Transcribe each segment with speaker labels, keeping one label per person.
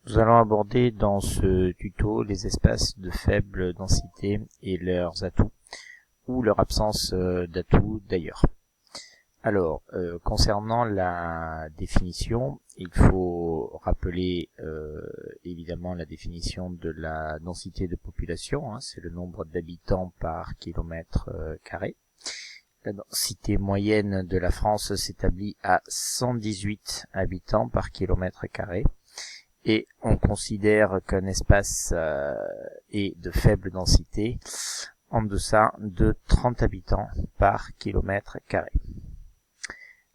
Speaker 1: Nous allons aborder dans ce tuto les espaces de faible densité et leurs atouts, ou leur absence d'atouts d'ailleurs. Alors, concernant la définition, il faut rappeler évidemment la définition de la densité de population, c'est le nombre d'habitants par kilomètre carré. La densité moyenne de la France s'établit à 118 habitants par kilomètre carré. Et on considère qu'un espace est de faible densité en deçà de 30 habitants par kilomètre carré.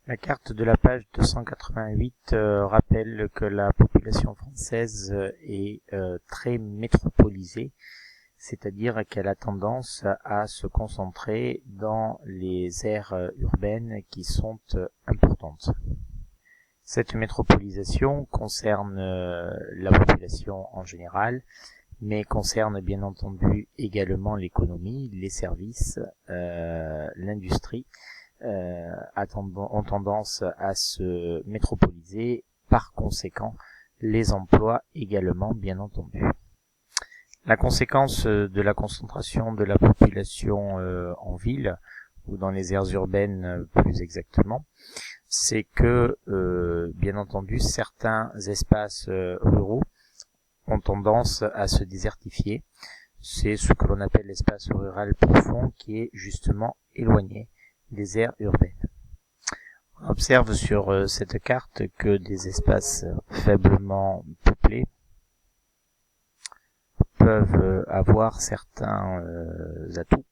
Speaker 1: La carte de la page 288 rappelle que la population française est très métropolisée, c'est-à-dire qu'elle a tendance à se concentrer dans les aires urbaines qui sont importantes. Cette métropolisation concerne la population en général, mais concerne bien entendu également l'économie, les services, l'industrie ont tendance à se métropoliser, par conséquent les emplois également bien entendu. La conséquence de la concentration de la population en ville, ou dans les aires urbaines plus exactement, c'est que, bien entendu, certains espaces ruraux ont tendance à se désertifier. C'est ce que l'on appelle l'espace rural profond qui est justement éloigné des aires urbaines. On observe sur cette carte que des espaces faiblement peuplés peuvent avoir certains atouts.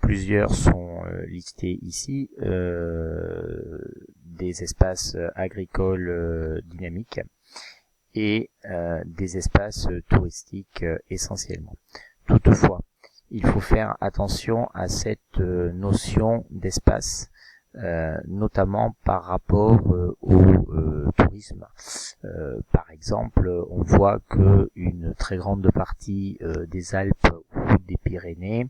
Speaker 1: Plusieurs sont listés ici, des espaces agricoles dynamiques et des espaces touristiques essentiellement. Toutefois, il faut faire attention à cette notion d'espace, notamment par rapport au tourisme. Par exemple, on voit que une très grande partie des Alpes ou des Pyrénées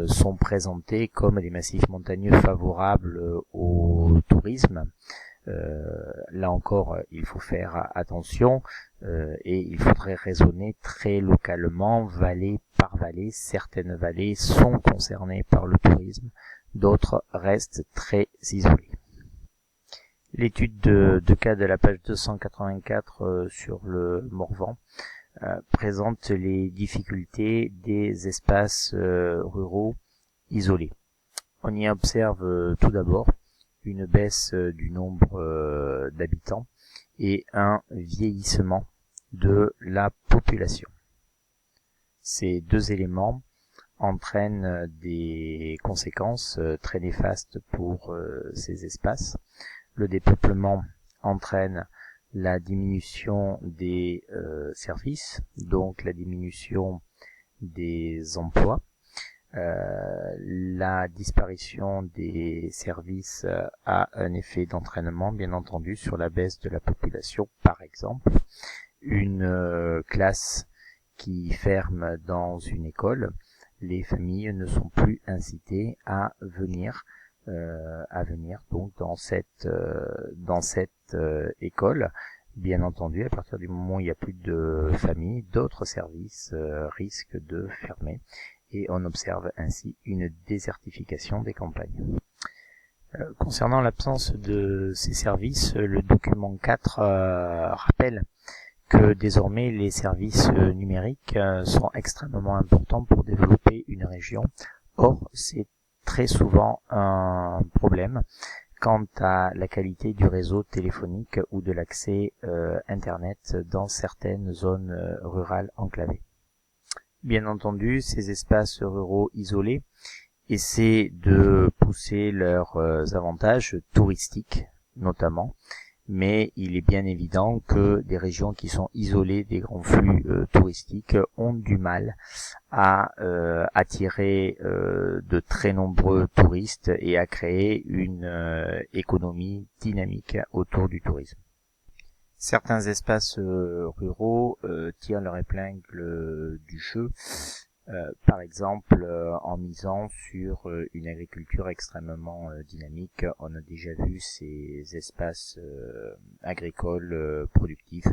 Speaker 1: sont présentés comme des massifs montagneux favorables au tourisme. Là encore, il faut faire attention et il faudrait raisonner très localement, vallée par vallée. Certaines vallées sont concernées par le tourisme, d'autres restent très isolées. L'étude de cas de la page 284 sur le Morvan présente les difficultés des espaces ruraux isolés. On y observe tout d'abord une baisse du nombre d'habitants et un vieillissement de la population. Ces deux éléments entraînent des conséquences très néfastes pour ces espaces. Le dépeuplement entraîne la diminution des services, donc la diminution des emplois. La disparition des services a un effet d'entraînement, bien entendu, sur la baisse de la population. Par exemple, une classe qui ferme dans une école, les familles ne sont plus incitées à venir donc dans cette école. Bien entendu, à partir du moment où il n'y a plus de famille, d'autres services risquent de fermer. Et on observe ainsi une désertification des campagnes. Concernant l'absence de ces services, le document 4 rappelle que désormais les services numériques sont extrêmement importants pour développer une région. Or, c'est très souvent un problème quant à la qualité du réseau téléphonique ou de l'accès Internet dans certaines zones rurales enclavées. Bien entendu, ces espaces ruraux isolés essaient de pousser leurs avantages touristiques notamment, mais il est bien évident que des régions qui sont isolées des grands flux touristiques ont du mal à attirer de très nombreux touristes et à créer une économie dynamique autour du tourisme. Certains espaces ruraux tirent leur épingle du jeu, par exemple en misant sur une agriculture extrêmement dynamique. On a déjà vu ces espaces agricoles productifs,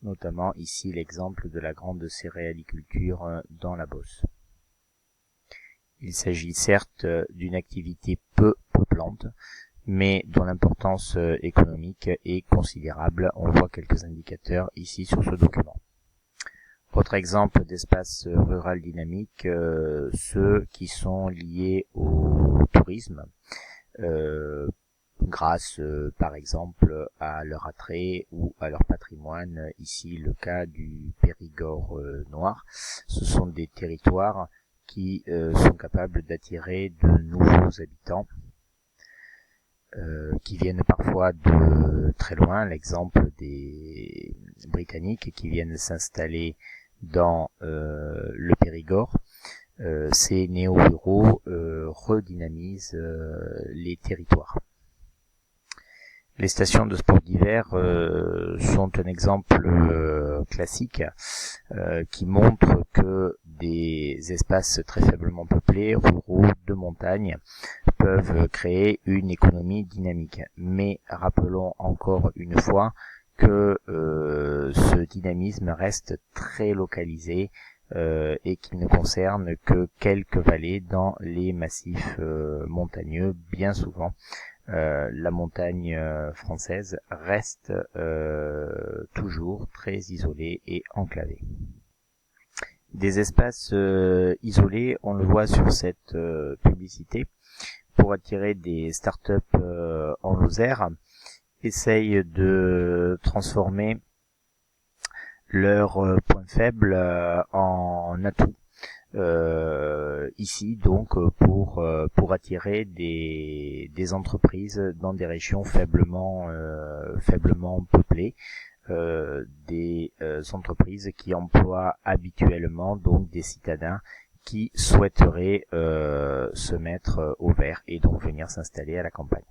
Speaker 1: notamment ici l'exemple de la grande céréaliculture dans la Beauce. Il s'agit certes d'une activité peu peuplante, mais dont l'importance économique est considérable. On voit quelques indicateurs ici sur ce document. Autre exemple d'espace rural dynamique, ceux qui sont liés au tourisme, grâce par exemple à leur attrait ou à leur patrimoine. Ici le cas du Périgord noir. Ce sont des territoires qui sont capables d'attirer de nouveaux habitants qui viennent parfois de très loin. L'exemple des Britanniques qui viennent s'installer dans le Périgord. Ces néo-ruraux redynamisent les territoires. Les stations de sport d'hiver sont un exemple classique qui montre que des espaces très faiblement peuplés, ruraux, de montagne, peuvent créer une économie dynamique. Mais rappelons encore une fois que ce dynamisme reste très localisé et qu'il ne concerne que quelques vallées dans les massifs montagneux. Bien souvent, la montagne française reste toujours très isolée et enclavée. Des espaces isolés, on le voit sur cette publicité, pour attirer des startups en Lozère, essayent de transformer leurs points faibles en atouts. Ici donc pour attirer des entreprises dans des régions faiblement peuplées, des entreprises qui emploient habituellement donc des citadins qui souhaiteraient se mettre au vert et donc venir s'installer à la campagne.